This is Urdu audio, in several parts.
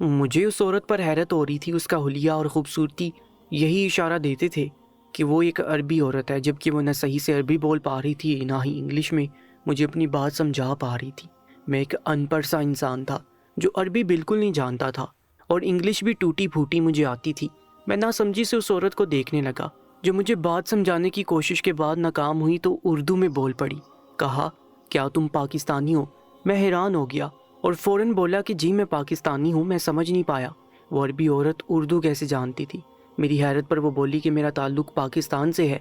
مجھے اس عورت پر حیرت ہو رہی تھی، اس کا حلیہ اور خوبصورتی یہی اشارہ دیتے تھے کہ وہ ایک عربی عورت ہے، جبکہ وہ نہ صحیح سے عربی بول پا رہی تھی نہ ہی انگلش میں مجھے اپنی بات سمجھا پا رہی تھی۔ میں ایک ان پڑھ سا انسان تھا جو عربی بالکل نہیں جانتا تھا اور انگلش بھی ٹوٹی پھوٹی مجھے آتی تھی۔ میں ناسمجھی سے اس عورت کو دیکھنے لگا جو مجھے بات سمجھانے کی کوشش کے بعد ناکام ہوئی تو اردو میں بول پڑی۔ کہا، کیا تم پاکستانی ہو؟ میں حیران ہو گیا اور فوراً بولا کہ جی میں پاکستانی ہوں۔ میں سمجھ نہیں پایا وہ عربی عورت اردو کیسے جانتی تھی۔ میری حیرت پر وہ بولی کہ میرا تعلق پاکستان سے ہے،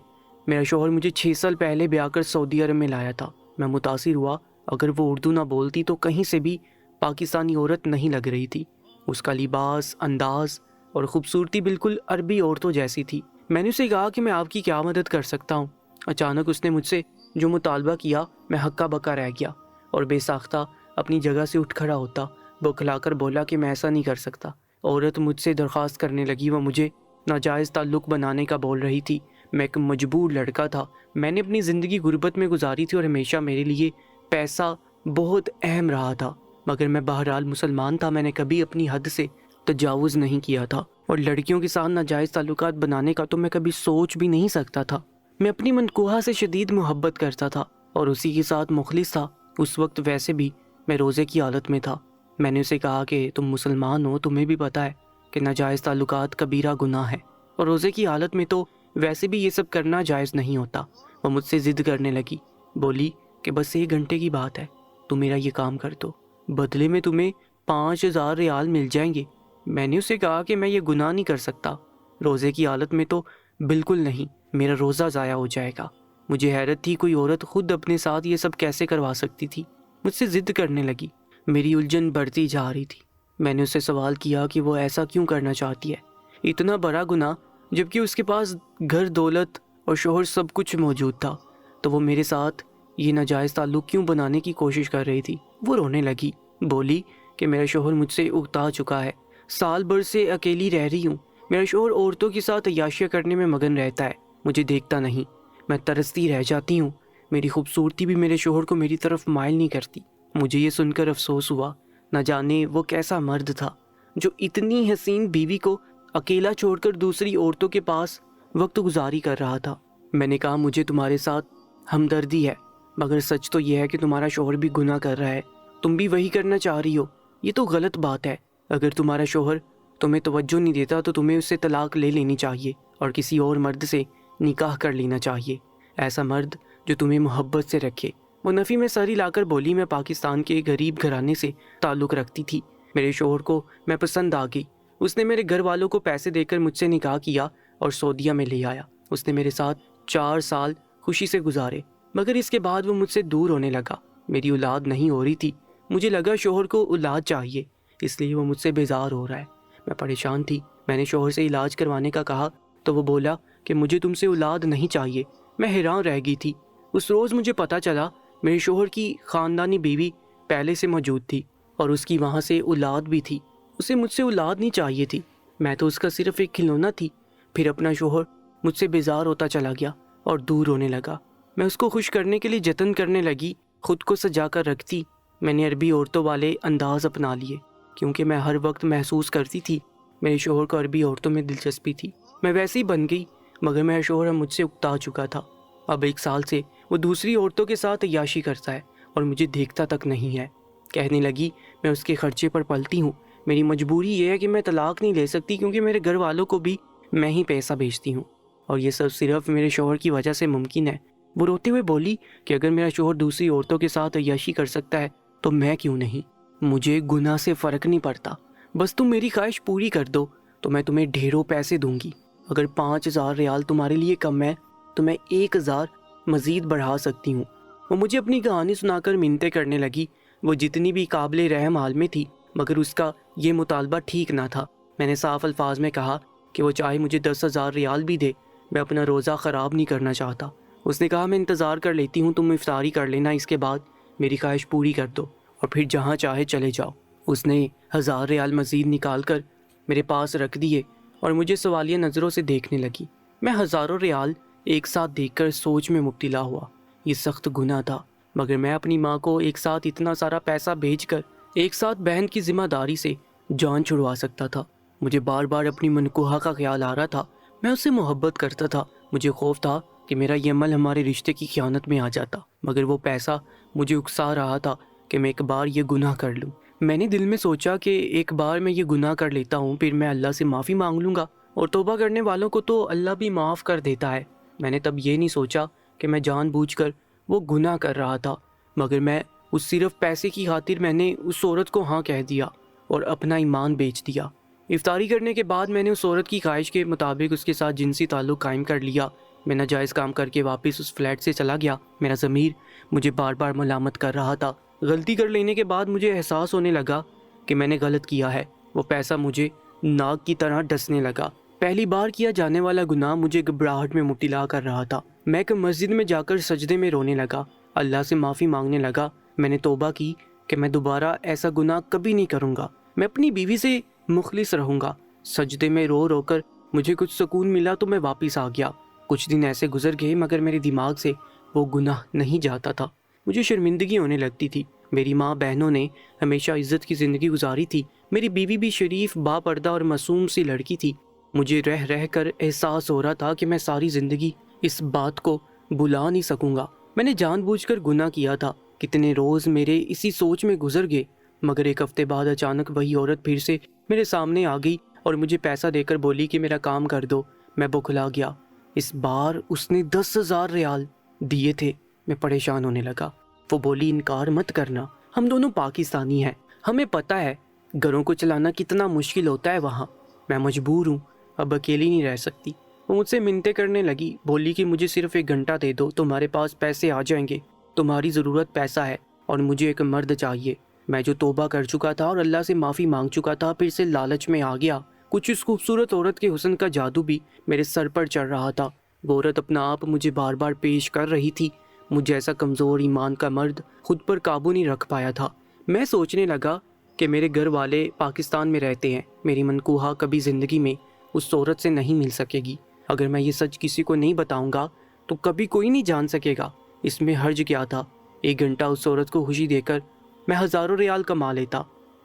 میرا شوہر مجھے 6 سال پہلے بیاہ کر سعودی عرب میں لایا تھا۔ میں متاثر ہوا، اگر وہ اردو نہ بولتی تو کہیں سے بھی پاکستانی عورت نہیں لگ رہی تھی۔ اس کا لباس، انداز اور خوبصورتی بالکل عربی عورتوں جیسی تھی۔ میں نے اسے کہا کہ میں آپ کی کیا مدد کر سکتا ہوں۔ اچانک اس نے مجھ سے جو مطالبہ کیا، میں ہکا بکا رہ گیا اور بے ساختہ اپنی جگہ سے اٹھ کھڑا ہوتا بوکھلا کر بولا کہ میں ایسا نہیں کر سکتا۔ عورت مجھ سے درخواست کرنے لگی، وہ مجھے ناجائز تعلق بنانے کا بول رہی تھی۔ میں ایک مجبور لڑکا تھا، میں نے اپنی زندگی غربت میں گزاری تھی اور ہمیشہ میرے لیے پیسہ بہت اہم رہا تھا، مگر میں بہرحال مسلمان تھا۔ میں نے کبھی اپنی حد سے تجاوز نہیں کیا تھا اور لڑکیوں کے ساتھ ناجائز تعلقات بنانے کا تو میں کبھی سوچ بھی نہیں سکتا تھا۔ میں اپنی منکوحہ سے شدید محبت کرتا تھا اور اسی کے ساتھ مخلص تھا۔ اس وقت ویسے بھی میں روزے کی حالت میں تھا۔ میں نے اسے کہا کہ تم مسلمان ہو، تمہیں بھی پتہ ہے کہ ناجائز تعلقات کبیرہ گناہ ہے اور روزے کی حالت میں تو ویسے بھی یہ سب کرنا جائز نہیں ہوتا۔ وہ مجھ سے ضد کرنے لگی، بولی کہ بس 1 گھنٹے کی بات ہے، تم میرا یہ کام کر دو، بدلے میں تمہیں 5000 ریال مل جائیں گے۔ میں نے اسے کہا کہ میں یہ گناہ نہیں کر سکتا، روزے کی حالت میں تو بالکل نہیں، میرا روزہ ضائع ہو جائے گا۔ مجھے حیرت تھی کوئی عورت خود اپنے ساتھ یہ سب کیسے کروا سکتی تھی۔ مجھ سے ضد کرنے لگی، میری الجھن بڑھتی جا رہی تھی۔ میں نے اسے سوال کیا کہ وہ ایسا کیوں کرنا چاہتی ہے، اتنا بڑا گناہ، جبکہ اس کے پاس گھر، دولت اور شوہر سب کچھ موجود تھا، تو وہ میرے ساتھ یہ ناجائز تعلق کیوں بنانے کی کوشش کر رہی تھی۔ وہ رونے لگی، بولی کہ میرا شوہر مجھ سے اکتا چکا ہے، سال بھر سے اکیلی رہ رہی ہوں، میرا شوہر عورتوں کے ساتھ عیاشیاں کرنے میں مگن رہتا ہے، مجھے دیکھتا نہیں، میں ترستی رہ جاتی ہوں، میری خوبصورتی بھی میرے شوہر کو میری طرف مائل نہیں کرتی۔ مجھے یہ سن کر افسوس ہوا، نہ جانے وہ کیسا مرد تھا جو اتنی حسین بیوی کو اکیلا چھوڑ کر دوسری عورتوں کے پاس وقت گزاری کر رہا تھا۔ میں نے کہا مجھے تمہارے ساتھ ہمدردی ہے، مگر سچ تو یہ ہے کہ تمہارا شوہر بھی گناہ کر رہا ہے، تم بھی وہی کرنا چاہ رہی ہو، یہ تو غلط بات ہے۔ اگر تمہارا شوہر تمہیں توجہ نہیں دیتا تو تمہیں اس سے طلاق لے لینی چاہیے اور کسی اور مرد سے نکاح کر لینا چاہیے، ایسا مرد جو تمہیں محبت سے رکھے۔ وہ نفی میں سر ہلا کر بولی، میں پاکستان کے ایک غریب گھرانے سے تعلق رکھتی تھی، میرے شوہر کو میں پسند آ گئی، اس نے میرے گھر والوں کو پیسے دے کر مجھ سے نکاح کیا اور سعودیہ میں لے آیا۔ اس نے میرے ساتھ 4 سال خوشی سے گزارے، مگر اس کے بعد وہ مجھ سے دور ہونے لگا، میری اولاد نہیں ہو رہی تھی، مجھے لگا شوہر کو اولاد چاہیے، اس لیے وہ مجھ سے بیزار ہو رہا ہے۔ میں پریشان تھی، میں نے شوہر سے علاج کروانے کا کہا تو وہ بولا کہ مجھے تم سے اولاد نہیں چاہیے۔ میں حیران رہ گئی تھی۔ اس روز مجھے پتہ چلا میرے شوہر کی خاندانی بیوی پہلے سے موجود تھی اور اس کی وہاں سے اولاد بھی تھی، اسے مجھ سے اولاد نہیں چاہیے تھی، میں تو اس کا صرف ایک کھلونا تھی۔ پھر اپنا شوہر مجھ سے بیزار ہوتا چلا گیا اور دور ہونے لگا۔ میں اس کو خوش کرنے کے لیے جتن کرنے لگی، خود کو سجا کر رکھتی۔ میں نے عربی عورتوں والے انداز اپنا لیے کیونکہ میں ہر وقت محسوس کرتی تھی میرے شوہر کو عربی عورتوں میں دلچسپی تھی۔ میں ویسے ہی بن گئی، مگر میرا شوہر مجھ سے اکتا چکا تھا۔ اب 1 سال سے وہ دوسری عورتوں کے ساتھ عیاشی کرتا ہے اور مجھے دیکھتا تک نہیں ہے۔ کہنے لگی میں اس کے خرچے پر پلتی ہوں، میری مجبوری یہ ہے کہ میں طلاق نہیں لے سکتی کیونکہ میرے گھر والوں کو بھی میں ہی پیسہ بھیجتی ہوں اور یہ سب صرف میرے شوہر کی وجہ سے ممکن ہے۔ وہ روتے ہوئے بولی کہ اگر میرا شوہر دوسری عورتوں کے ساتھ عیاشی کر سکتا ہے تو میں کیوں نہیں؟ مجھے گناہ سے فرق نہیں پڑتا، بس تم میری خواہش پوری کر دو تو میں تمہیں ڈھیروں پیسے دوں گی۔ اگر 5000 ریال تمہارے لیے کم ہے تو میں 1000 مزید بڑھا سکتی ہوں۔ وہ مجھے اپنی کہانی سنا کر منتیں کرنے لگی، وہ جتنی بھی قابل رحم حال میں تھی، مگر اس کا یہ مطالبہ ٹھیک نہ تھا۔ میں نے صاف الفاظ میں کہا کہ وہ چاہے مجھے 10,000 ریال بھی دے، میں اپنا روزہ خراب نہیں کرنا چاہتا۔ اس نے کہا میں انتظار کر لیتی ہوں، تم افطاری کر لینا، اس کے بعد میری خواہش پوری کر دو اور پھر جہاں چاہے چلے جاؤ۔ اس نے 1000 ریال مزید نکال کر میرے پاس رکھ دیے اور مجھے سوالیہ نظروں سے دیکھنے لگی۔ میں ہزاروں ریال ایک ساتھ دیکھ کر سوچ میں مبتلا ہوا، یہ سخت گناہ تھا، مگر میں اپنی ماں کو ایک ساتھ اتنا سارا پیسہ بھیج کر ایک ساتھ بہن کی ذمہ داری سے جان چھڑوا سکتا تھا۔ مجھے بار بار اپنی منکوہا کا خیال آ رہا تھا، میں اس سے محبت کرتا تھا، مجھے خوف تھا کہ میرا یہ عمل ہمارے رشتے کی خیانت میں آ جاتا، مگر وہ پیسہ مجھے اکسا رہا تھا کہ میں ایک بار یہ گناہ کر لوں۔ میں نے دل میں سوچا کہ ایک بار میں یہ گناہ کر لیتا ہوں، پھر میں اللہ سے معافی مانگ لوں گا، اور توبہ کرنے والوں کو تو اللہ بھی معاف کر دیتا ہے۔ میں نے تب یہ نہیں سوچا کہ میں جان بوجھ کر وہ گناہ کر رہا تھا، مگر میں اس صرف پیسے کی خاطر میں نے اس عورت کو ہاں کہہ دیا اور اپنا ایمان بیچ دیا۔ افطاری کرنے کے بعد میں نے اس عورت کی خواہش کے مطابق اس کے ساتھ جنسی تعلق قائم کر لیا۔ میں ناجائز کام کر کے واپس اس فلیٹ سے چلا گیا۔ میرا ضمیر مجھے بار بار ملامت کر رہا تھا۔ غلطی کر لینے کے بعد مجھے احساس ہونے لگا کہ میں نے غلط کیا ہے۔ وہ پیسہ مجھے ناک کی طرح ڈسنے لگا۔ پہلی بار کیا جانے والا گناہ مجھے گھبراہٹ میں مبتلا کر رہا تھا۔ میں ایک مسجد میں جا کر سجدے میں رونے لگا، اللہ سے معافی مانگنے لگا۔ میں نے توبہ کی کہ میں دوبارہ ایسا گناہ کبھی نہیں کروں گا، میں اپنی بیوی سے مخلص رہوں گا۔ سجدے میں رو رو کر مجھے کچھ سکون ملا تو میں واپس آ گیا۔ کچھ دن ایسے گزر گئے مگر میرے دماغ سے وہ گناہ نہیں جاتا تھا۔ مجھے شرمندگی ہونے لگتی تھی۔ میری ماں بہنوں نے ہمیشہ عزت کی زندگی گزاری تھی، میری بیوی بھی شریف، با پردہ اور معصوم سی لڑکی تھی۔ مجھے رہ رہ کر احساس ہو رہا تھا کہ میں ساری زندگی اس بات کو بھلا نہیں سکوں گا۔ میں نے جان بوجھ کر گناہ کیا تھا۔ کتنے روز میرے اسی سوچ میں گزر گئے، مگر ایک ہفتے بعد اچانک وہی عورت پھر سے میرے سامنے آ گئی اور مجھے پیسہ دے کر بولی کہ میرا کام کر دو۔ میں بوکھلا گیا۔ اس بار اس نے 10,000 ریال دیے تھے۔ میں پریشان ہونے لگا۔ وہ بولی انکار مت کرنا، ہم دونوں پاکستانی ہیں، ہمیں پتہ ہے گھروں کو چلانا کتنا مشکل ہوتا ہے وہاں۔ میں مجبور ہوں، اب اکیلی نہیں رہ سکتی۔ وہ مجھ سے منتیں کرنے لگی، بولی کہ مجھے صرف 1 گھنٹہ دے دو، تمہارے پاس پیسے آ جائیں گے، تمہاری ضرورت پیسہ ہے اور مجھے ایک مرد چاہیے۔ میں جو توبہ کر چکا تھا اور اللہ سے معافی مانگ چکا تھا، پھر سے لالچ میں آ گیا۔ کچھ اس خوبصورت عورت کے حسن کا جادو بھی میرے سر پر چڑھ رہا تھا۔ وہ عورت اپنا آپ مجھے بار بار پیش کر رہی تھی۔ مجھ جیسا کمزور ایمان کا مرد خود پر قابو نہیں رکھ پایا تھا۔ میں سوچنے لگا کہ میرے گھر والے پاکستان میں رہتے ہیں، میری منکوہا کبھی زندگی میں اس عورت سے نہیں مل سکے گی۔ اگر میں یہ سچ کسی کو نہیں بتاؤں گا تو کبھی کوئی نہیں جان سکے گا۔ اس میں حرج کیا تھا؟ 1 گھنٹہ اس عورت کو خوشی دے کر میں ہزاروں ریال کما لیتا۔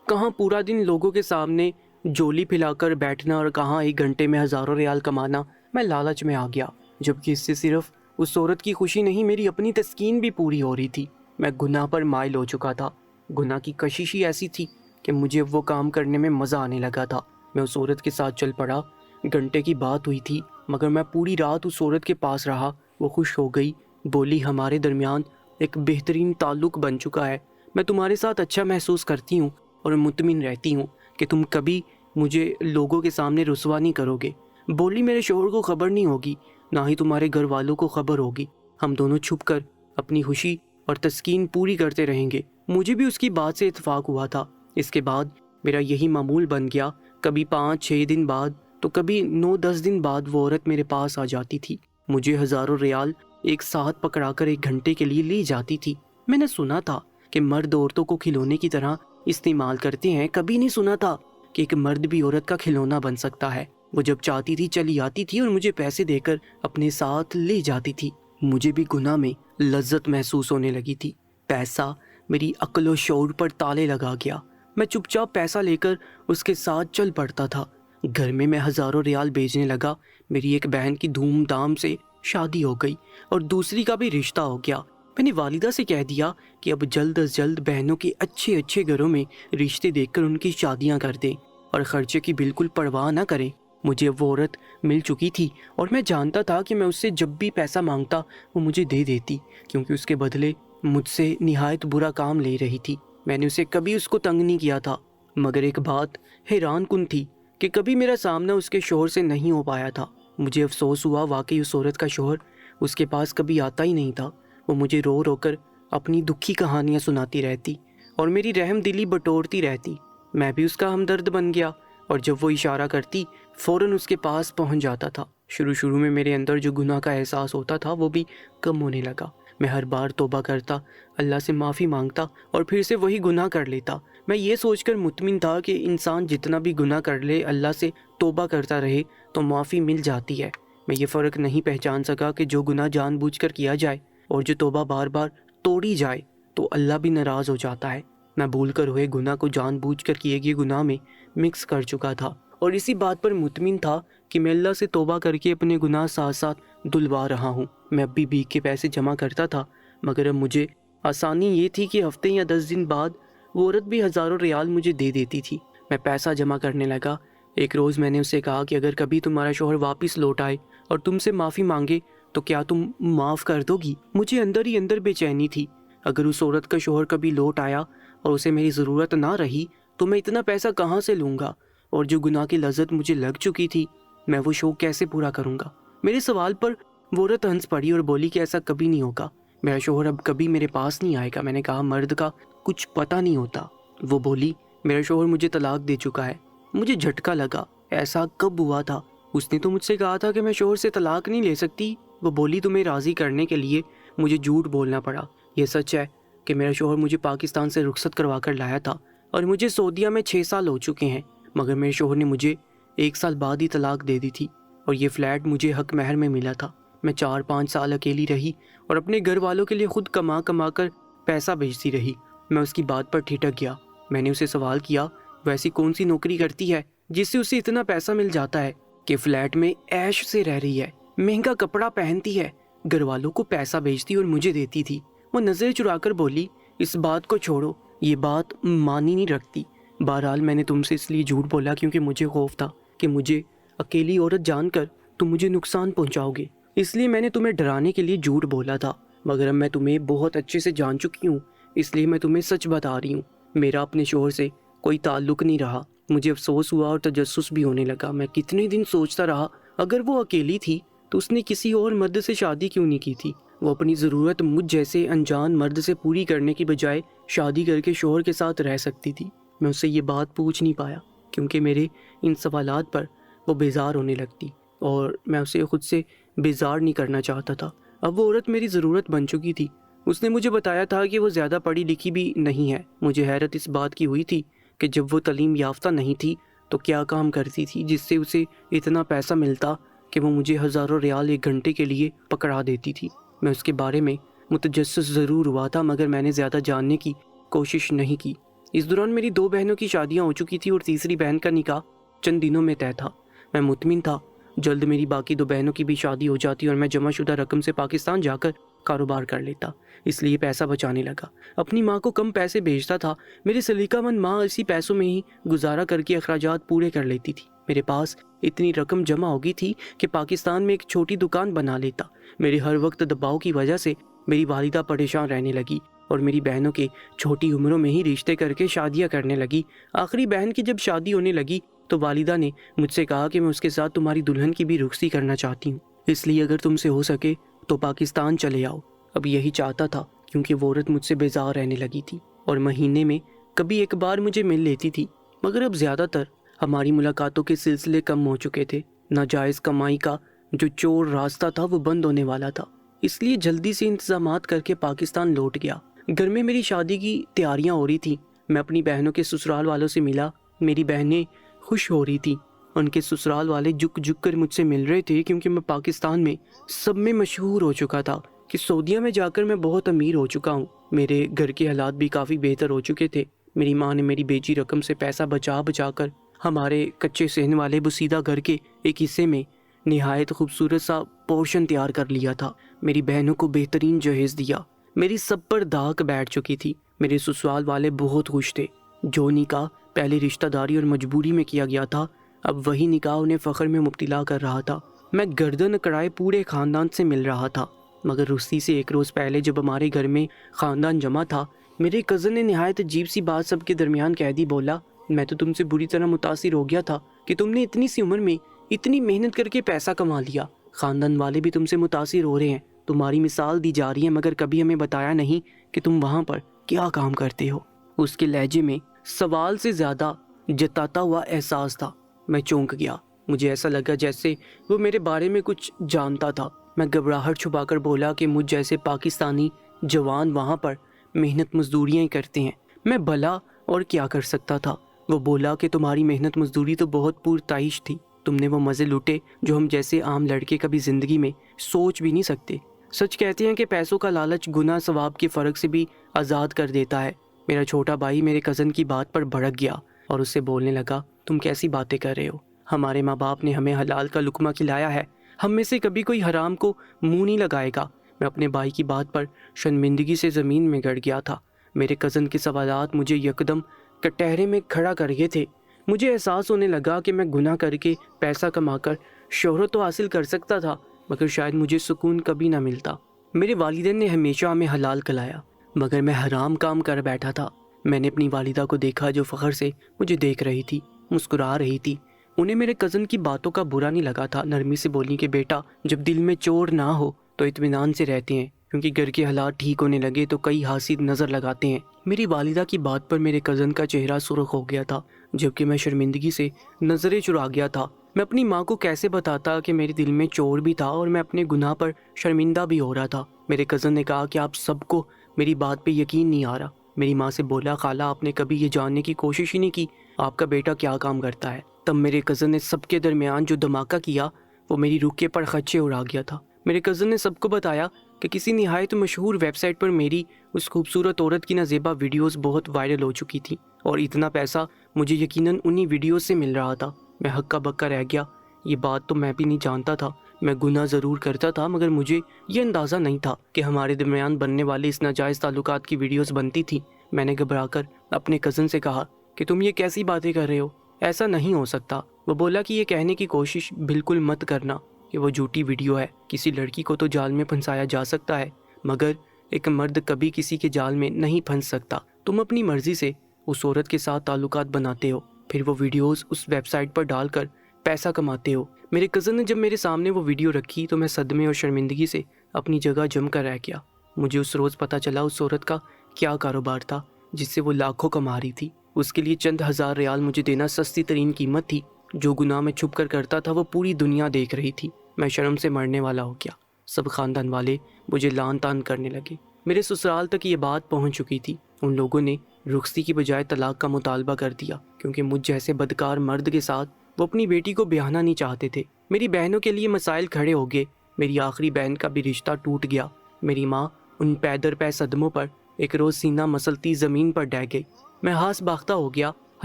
کہاں پورا دن لوگوں کے سامنے جولی پھیلا کر بیٹھنا اور کہاں 1 گھنٹے میں ہزاروں ریال کمانا۔ میں لالچ میں آ گیا، جبکہ اس سے صرف اس عورت کی خوشی نہیں، میری اپنی تسکین بھی پوری ہو رہی تھی۔ میں گناہ پر مائل ہو چکا تھا۔ گناہ کی کشش ہی ایسی تھی کہ مجھے وہ کام کرنے میں مزہ آنے لگا تھا۔ میں اس عورت کے ساتھ چل پڑا۔ گھنٹے کی بات ہوئی تھی مگر میں پوری رات اس عورت کے پاس رہا۔ وہ خوش ہو گئی، بولی ہمارے درمیان ایک بہترین تعلق بن چکا ہے، میں تمہارے ساتھ اچھا محسوس کرتی ہوں اور مطمئن رہتی ہوں کہ تم کبھی مجھے لوگوں کے سامنے رسوا نہیں کرو گے۔ بولی میرے شوہر کو خبر نہیں ہوگی، نہ ہی تمہارے گھر والوں کو خبر ہوگی، ہم دونوں چھپ کر اپنی خوشی اور تسکین پوری کرتے رہیں گے۔ مجھے بھی اس کی بات سے اتفاق ہوا تھا۔ اس کے بعد میرا یہی معمول بن گیا، کبھی 5-6 دن بعد تو کبھی 9-10 دن بعد وہ عورت میرے پاس آ جاتی تھی، مجھے ہزاروں ریال ایک ساتھ پکڑا کر 1 گھنٹے کے لیے لی جاتی تھی۔ میں نے سنا تھا کہ مرد عورتوں کو کھلونے کی طرح استعمال کرتے ہیں، کبھی نہیں سنا تھا کہ ایک مرد بھی عورت کا کھلونا بن سکتا ہے۔ وہ جب چاہتی تھی چلی آتی تھی اور مجھے پیسے دے کر اپنے ساتھ لے جاتی تھی۔ مجھے بھی گناہ میں لذت محسوس ہونے لگی تھی۔ پیسہ میری عقل و شعور پر تالے لگا گیا۔ میں چپ چاپ پیسہ لے کر اس کے ساتھ چل پڑتا تھا۔ گھر میں ہزاروں ریال بھیجنے لگا۔ میری ایک بہن کی دھوم دھام سے شادی ہو گئی اور دوسری کا بھی رشتہ ہو گیا۔ میں نے والدہ سے کہہ دیا کہ اب جلد از جلد بہنوں کے اچھے اچھے گھروں میں رشتے دیکھ کر ان کی شادیاں کر دیں اور خرچے کی بالکل پرواہ نہ کریں۔ مجھے وہ عورت مل چکی تھی اور میں جانتا تھا کہ میں اس سے جب بھی پیسہ مانگتا وہ مجھے دے دیتی، کیونکہ اس کے بدلے مجھ سے نہایت برا کام لے رہی تھی۔ میں نے اسے کبھی اس کو تنگ نہیں کیا تھا، مگر ایک بات حیران کن تھی کہ کبھی میرا سامنا اس کے شوہر سے نہیں ہو پایا تھا۔ مجھے افسوس ہوا، واقعی اس عورت کا شوہر اس کے پاس کبھی آتا ہی نہیں تھا۔ وہ مجھے رو رو کر اپنی دکھی کہانیاں سناتی رہتی اور میری رحم دلی بٹورتی رہتی۔ میں بھی اس کا ہمدرد بن گیا اور جب وہ اشارہ کرتی فوراً اس کے پاس پہنچ جاتا تھا۔ شروع میں میرے اندر جو گناہ کا احساس ہوتا تھا وہ بھی کم ہونے لگا۔ میں ہر بار توبہ کرتا، اللہ سے معافی مانگتا اور پھر سے وہی گناہ کر لیتا۔ میں یہ سوچ کر مطمئن تھا کہ انسان جتنا بھی گناہ کر لے، اللہ سے توبہ کرتا رہے تو معافی مل جاتی ہے۔ میں یہ فرق نہیں پہچان سکا کہ جو گناہ جان بوجھ کر کیا جائے اور جو توبہ بار بار توڑی جائے تو اللہ بھی ناراض ہو جاتا ہے۔ میں بھول کر ہوئے گناہ کو جان بوجھ کر کیے گئے گناہ میں مکس کر چکا تھا اور اسی بات پر مطمئن تھا کہ میں اللہ سے توبہ کر کے اپنے گناہ ساتھ ساتھ دھلوا رہا ہوں۔ میں اب بھی بھیک کے پیسے جمع کرتا تھا، مگر اب مجھے آسانی یہ تھی کہ ہفتے یا 10 دن بعد وہ عورت بھی ہزاروں ریال مجھے دے دیتی تھی۔ میں پیسہ جمع کرنے لگا۔ ایک روز میں نے اسے کہا کہ اگر کبھی تمہارا شوہر واپس لوٹ آئے اور تم سے معافی مانگے تو کیا تم معاف کر دو گی؟ مجھے اندر ہی اندر بے چینی تھی۔ اگر اس عورت کا شوہر کبھی لوٹ آیا اور اسے میری ضرورت نہ رہی تو میں اتنا پیسہ کہاں سے لوں گا، اور جو گناہ کی لذت مجھے لگ چکی تھی میں وہ شوق کیسے پورا کروں گا؟ میرے سوال پر وہ عورت ہنس پڑی اور بولی کہ ایسا کبھی نہیں ہوگا، میرا شوہر اب کبھی میرے پاس نہیں آئے گا۔ میں نے کہا مرد کا کچھ پتہ نہیں ہوتا۔ وہ بولی میرا شوہر مجھے طلاق دے چکا ہے۔ مجھے جھٹکا لگا، ایسا کب ہوا تھا؟ اس نے تو مجھ سے کہا تھا کہ میں شوہر سے طلاق نہیں لے سکتی۔ وہ بولی تمہیں راضی کرنے کے لیے مجھے جھوٹ بولنا پڑا۔ یہ سچ ہے کہ میرا شوہر مجھے پاکستان سے رخصت کروا کر لایا تھا اور مجھے سعودیہ میں 6 سال ہو چکے ہیں، مگر میرے شوہر نے مجھے 1 سال بعد ہی طلاق دے دی تھی اور یہ فلیٹ مجھے حق مہر میں ملا تھا۔ میں 4-5 سال اکیلی رہی اور اپنے گھر والوں کے لیے خود کما کما کر پیسہ بھیجتی رہی۔ میں اس کی بات پر ٹھٹک گیا۔ میں نے اسے سوال کیا وہ ایسی کون سی نوکری کرتی ہے جس سے اسے اتنا پیسہ مل جاتا ہے کہ فلیٹ میں عیش سے رہ رہی ہے، مہنگا کپڑا پہنتی ہے، گھر والوں کو پیسہ بھیجتی اور مجھے دیتی تھی۔ وہ نظر چرا کر بولی اس بات کو چھوڑو، یہ بات مانی نہیں رکھتی۔ بہرحال میں نے تم سے اس لیے جھوٹ بولا کیونکہ مجھے خوف تھا کہ مجھے اکیلی عورت جان کر تم مجھے نقصان پہنچاؤ گے، اس لیے میں نے تمہیں ڈرانے کے لیے جھوٹ بولا تھا، مگر اب میں تمہیں بہت اچھے سے جان چکی ہوں، اس لیے میں تمہیں سچ بتا رہی ہوں۔ میرا اپنے شوہر سے کوئی تعلق نہیں رہا۔ مجھے افسوس ہوا اور تجسس بھی ہونے لگا۔ میں کتنے دن سوچتا رہا اگر وہ اکیلی تھی تو اس نے کسی اور مرد سے شادی کیوں نہیں کی تھی؟ وہ اپنی ضرورت مجھ جیسے انجان مرد سے پوری کرنے کی بجائے شادی کر کے شوہر کے ساتھ رہ سکتی تھی۔ میں اس سے یہ بات پوچھ نہیں پایا کیونکہ میرے ان سوالات پر وہ بیزار ہونے لگتی اور میں اسے خود سے بیزار نہیں کرنا چاہتا تھا۔ اب وہ عورت میری ضرورت بن چکی تھی۔ اس نے مجھے بتایا تھا کہ وہ زیادہ پڑھی لکھی بھی نہیں ہے۔ مجھے حیرت اس بات کی ہوئی تھی کہ جب وہ تعلیم یافتہ نہیں تھی تو کیا کام کرتی تھی جس سے اسے اتنا پیسہ ملتا کہ وہ مجھے ہزاروں ریال 1 گھنٹے کے لیے پکڑا دیتی تھی۔ میں اس کے بارے میں متجسس ضرور ہوا تھا مگر میں نے زیادہ جاننے کی کوشش نہیں کی۔ اس دوران میری 2 بہنوں کی شادیاں ہو چکی تھی اور تیسری بہن کا نکاح چند دنوں میں طے تھا۔ میں مطمئن تھا جلد میری باقی 2 بہنوں کی بھی شادی ہو جاتی اور میں جمع شدہ رقم سے پاکستان جا کر کاروبار کر لیتا، اس لیے پیسہ بچانے لگا۔ اپنی ماں کو کم پیسے بھیجتا تھا۔ میری سلیقہ مند ماں اسی پیسوں میں ہی گزارا کر کے اخراجات پورے کر لیتی تھی۔ میرے پاس اتنی رقم جمع ہو گئی تھی کہ پاکستان میں ایک چھوٹی دکان بنا لیتا۔ میرے ہر وقت دباؤ کی وجہ سے میری والدہ پریشان رہنے لگی اور میری بہنوں کے چھوٹی عمروں میں ہی رشتے کر کے شادیاں کرنے لگی۔ آخری بہن کی جب شادی ہونے لگی تو والدہ نے مجھ سے کہا کہ میں اس کے ساتھ تمہاری دلہن کی بھی رخصتی کرنا چاہتی ہوں، اس لیے اگر تم سے ہو سکے تو پاکستان چلے آؤ۔ اب یہی چاہتا تھا کیونکہ وہ عورت مجھ سے بیزار رہنے لگی تھی اور مہینے میں کبھی ایک بار مجھے مل لیتی تھی، مگر اب زیادہ تر ہماری ملاقاتوں کے سلسلے کم ہو چکے تھے۔ ناجائز کمائی کا جو چور راستہ تھا وہ بند ہونے والا تھا، اس لیے جلدی سے انتظامات کر کے پاکستان لوٹ گیا۔ گھر میں میری شادی کی تیاریاں ہو رہی تھیں۔ میں اپنی بہنوں کے سسرال والوں سے ملا۔ میری بہنیں خوش ہو رہی تھیں۔ ان کے سسرال والے جھک جھک کر مجھ سے مل رہے تھے کیونکہ میں پاکستان میں سب میں مشہور ہو چکا تھا کہ سعودیہ میں جا کر میں بہت امیر ہو چکا ہوں۔ میرے گھر کے حالات بھی کافی بہتر ہو چکے تھے۔ میری ماں نے میری بیچی رقم سے پیسہ بچا بچا کر ہمارے کچے صحن والے بسیدہ گھر کے ایک حصے میں نہایت خوبصورت سا پورشن تیار کر لیا تھا۔ میری بہنوں کو بہترین جہیز دیا۔ میری سب پر دھاک بیٹھ چکی تھی۔ میرے سسرال والے بہت خوش تھے۔ جو نکاح پہلے رشتہ داری اور مجبوری میں کیا گیا تھا اب وہی نکاح انہیں فخر میں مبتلا کر رہا تھا۔ میں گردن اکڑائے پورے خاندان سے مل رہا تھا، مگر رخصتی سے 1 روز پہلے جب ہمارے گھر میں خاندان جمع تھا میرے کزن نے نہایت عجیب سی بات سب کے درمیان کہہ دی۔ بولا میں تو تم سے بری طرح متاثر ہو گیا تھا کہ تم نے اتنی سی عمر میں اتنی محنت کر کے پیسہ کما لیا۔ خاندان والے بھی تم سے متاثر ہو رہے ہیں، تمہاری مثال دی جا رہی ہے، مگر کبھی ہمیں بتایا نہیں کہ تم وہاں پر کیا کام کرتے ہو۔ اس کے لہجے میں سوال سے زیادہ جتاتا ہوا احساس تھا۔ میں چونک گیا۔ مجھے ایسا لگا جیسے وہ میرے بارے میں کچھ جانتا تھا۔ میں گھبراہٹ چھپا کر بولا کہ مجھ جیسے پاکستانی جوان وہاں پر محنت مزدوریاں ہی کرتے ہیں۔ میں بھلا اور کیا کر سکتا تھا۔ وہ بولا کہ تمہاری محنت مزدوری تو بہت پرتعیش تھی، تم نے وہ مزے لوٹے جو ہم جیسے عام لڑکے کبھی زندگی میں سوچ بھی نہیں سکتے۔ سچ کہتے ہیں کہ پیسوں کا لالچ گناہ ثواب کے فرق سے بھی آزاد کر دیتا ہے۔ میرا چھوٹا بھائی میرے کزن کی بات پر بھڑک گیا۔ اور اس سے بولنے لگا، تم کیسی باتیں کر رہے ہو؟ ہمارے ماں باپ نے ہمیں حلال کا لقمہ کھلایا ہے، ہم میں سے کبھی کوئی حرام کو منہ نہیں لگائے گا۔ میں اپنے بھائی کی بات پر شرمندگی سے زمین میں گڑ گیا تھا۔ میرے کزن کے سوالات مجھے یکدم کٹہرے میں کھڑا کر گئے تھے۔ مجھے احساس ہونے لگا کہ میں گناہ کر کے پیسہ کما کر شہرت تو حاصل کر سکتا تھا، مگر شاید مجھے سکون کبھی نہ ملتا۔ میرے والدین نے ہمیشہ ہمیں حلال کھلایا، مگر میں حرام کام کر بیٹھا تھا۔ میں نے اپنی والدہ کو دیکھا جو فخر سے مجھے دیکھ رہی تھی، مسکرا رہی تھی۔ انہیں میرے کزن کی باتوں کا برا نہیں لگا تھا۔ نرمی سے بولی کہ بیٹا، جب دل میں چور نہ ہو تو اطمینان سے رہتے ہیں، کیونکہ گھر کے حالات ٹھیک ہونے لگے تو کئی حاسد نظر لگاتے ہیں۔ میری والدہ کی بات پر میرے کزن کا چہرہ سرخ ہو گیا تھا، جبکہ میں شرمندگی سے نظریں چرا گیا تھا۔ میں اپنی ماں کو کیسے بتاتا کہ میرے دل میں چور بھی تھا اور میں اپنے گناہ پر شرمندہ بھی ہو رہا تھا۔ میرے کزن نے کہا کہ آپ سب کو میری بات پہ یقین نہیں آ رہا۔ میری ماں سے بولا، خالہ آپ نے کبھی یہ جاننے کی کوشش ہی نہیں کی آپ کا بیٹا کیا کام کرتا ہے۔ تب میرے کزن نے سب کے درمیان جو دھماکہ کیا وہ میری روح کے پر خدشے اڑا گیا تھا۔ میرے کزن نے سب کو بتایا کہ کسی نہایت مشہور ویب سائٹ پر میری اس خوبصورت عورت کی نازیبا ویڈیوز بہت وائرل ہو چکی تھی، اور اتنا پیسہ مجھے یقیناً انہی ویڈیوز سے مل رہا تھا۔ میں ہکا بکا رہ گیا۔ یہ بات تو میں بھی نہیں جانتا تھا۔ میں گناہ ضرور کرتا تھا، مگر مجھے یہ اندازہ نہیں تھا کہ ہمارے درمیان بننے والے اس ناجائز تعلقات کی ویڈیوز بنتی تھی۔ میں نے گھبرا کر اپنے کزن سے کہا کہ تم یہ کیسی باتیں کر رہے ہو، ایسا نہیں ہو سکتا۔ وہ بولا کہ یہ کہنے کی کوشش بالکل مت کرنا کہ وہ جھوٹی ویڈیو ہے۔ کسی لڑکی کو تو جال میں پھنسایا جا سکتا ہے، مگر ایک مرد کبھی کسی کے جال میں نہیں پھنس سکتا۔ تم اپنی مرضی سے اس عورت کے ساتھ تعلقات بناتے ہو، پھر وہ ویڈیوز اس ویب سائٹ پر ڈال کر پیسہ کماتے ہو۔ میرے کزن نے جب میرے سامنے وہ ویڈیو رکھی تو میں صدمے اور شرمندگی سے اپنی جگہ جم کر رہ گیا۔ مجھے اس روز پتہ چلا اس عورت کا کیا کاروبار تھا جس سے وہ لاکھوں کما رہی تھی۔ اس کے لیے چند ہزار ریال مجھے دینا سستی ترین قیمت تھی۔ جو گناہ میں چھپ کر کرتا تھا وہ پوری دنیا دیکھ رہی تھی۔ میں شرم سے مرنے والا ہو گیا۔ سب خاندان والے مجھے لعن طعن کرنے لگے۔ میرے سسرال تک یہ بات پہنچ چکی تھی۔ ان لوگوں نے رخصتی کی بجائے طلاق کا مطالبہ کر دیا، کیونکہ مجھ جیسے بدکار مرد کے ساتھ وہ اپنی بیٹی کو بیاہنا نہیں چاہتے تھے۔ میری بہنوں کے لیے مسائل کھڑے ہو گئے۔ میری آخری بہن کا بھی رشتہ ٹوٹ گیا۔ میری ماں ان پے در پے صدموں پر ایک روز سینہ مسلتی زمین پر ڈہ گئی۔ میں ہاس باختہ ہو گیا۔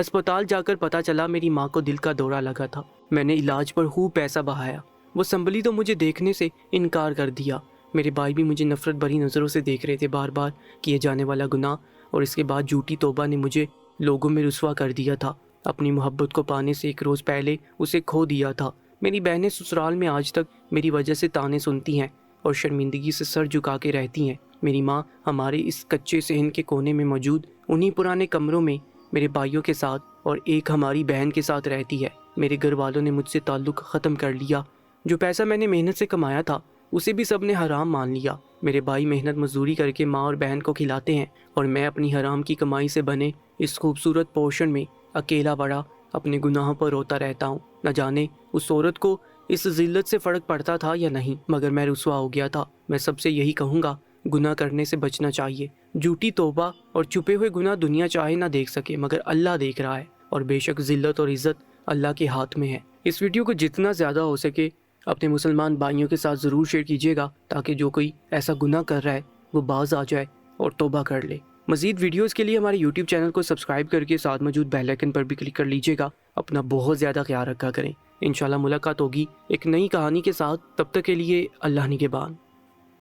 ہسپتال جا کر پتہ چلا میری ماں کو دل کا دورہ لگا تھا۔ میں نے علاج پر خوب پیسہ بہایا۔ وہ سنبھلی تو مجھے دیکھنے سے انکار کر دیا۔ میرے بھائی بھی مجھے نفرت بھری نظروں سے دیکھ رہے تھے۔ بار بار کیے جانے والا گناہ اور اس کے بعد جھوٹی توبہ نے مجھے لوگوں میں رسوا کر دیا تھا۔ اپنی محبت کو پانے سے ایک روز پہلے اسے کھو دیا تھا۔ میری بہنیں سسرال میں آج تک میری وجہ سے تانے سنتی ہیں اور شرمندگی سے سر جھکا کے رہتی ہیں۔ میری ماں ہمارے اس کچے صحن کے کونے میں موجود انہی پرانے کمروں میں میرے بھائیوں کے ساتھ اور ایک ہماری بہن کے ساتھ رہتی ہے۔ میرے گھر والوں نے مجھ سے تعلق ختم کر لیا۔ جو پیسہ میں نے محنت سے کمایا تھا اسے بھی سب نے حرام مان لیا۔ میرے بھائی محنت مزدوری کر کے ماں اور بہن کو کھلاتے ہیں، اور میں اپنی حرام کی کمائی سے بنے اس خوبصورت پورشن میں اکیلا بڑا اپنے گناہوں پر روتا رہتا ہوں۔ نہ جانے اس عورت کو اس ذلت سے فرق پڑتا تھا یا نہیں، مگر میں رسوا ہو گیا تھا۔ میں سب سے یہی کہوں گا، گناہ کرنے سے بچنا چاہیے۔ جھوٹی توبہ اور چھپے ہوئے گناہ دنیا چاہے نہ دیکھ سکے، مگر اللہ دیکھ رہا ہے، اور بے شک ذلت اور عزت اللہ کے ہاتھ میں ہے۔ اس ویڈیو کو جتنا زیادہ ہو سکے اپنے مسلمان بھائیوں کے ساتھ ضرور شیئر کیجیے گا، تاکہ جو کوئی ایسا گناہ کر رہا ہے وہ باز آ جائے اور توبہ کر لے۔ مزید ویڈیوز کے لیے ہمارے یوٹیوب چینل کو سبسکرائب کر کے ساتھ موجود بیل آئیکن پر بھی کلک کر لیجیے گا۔ اپنا بہت زیادہ خیال رکھا کریں۔ انشاءاللہ ملاقات ہوگی ایک نئی کہانی کے ساتھ۔ تب تک کے لیے اللہ نگہبان۔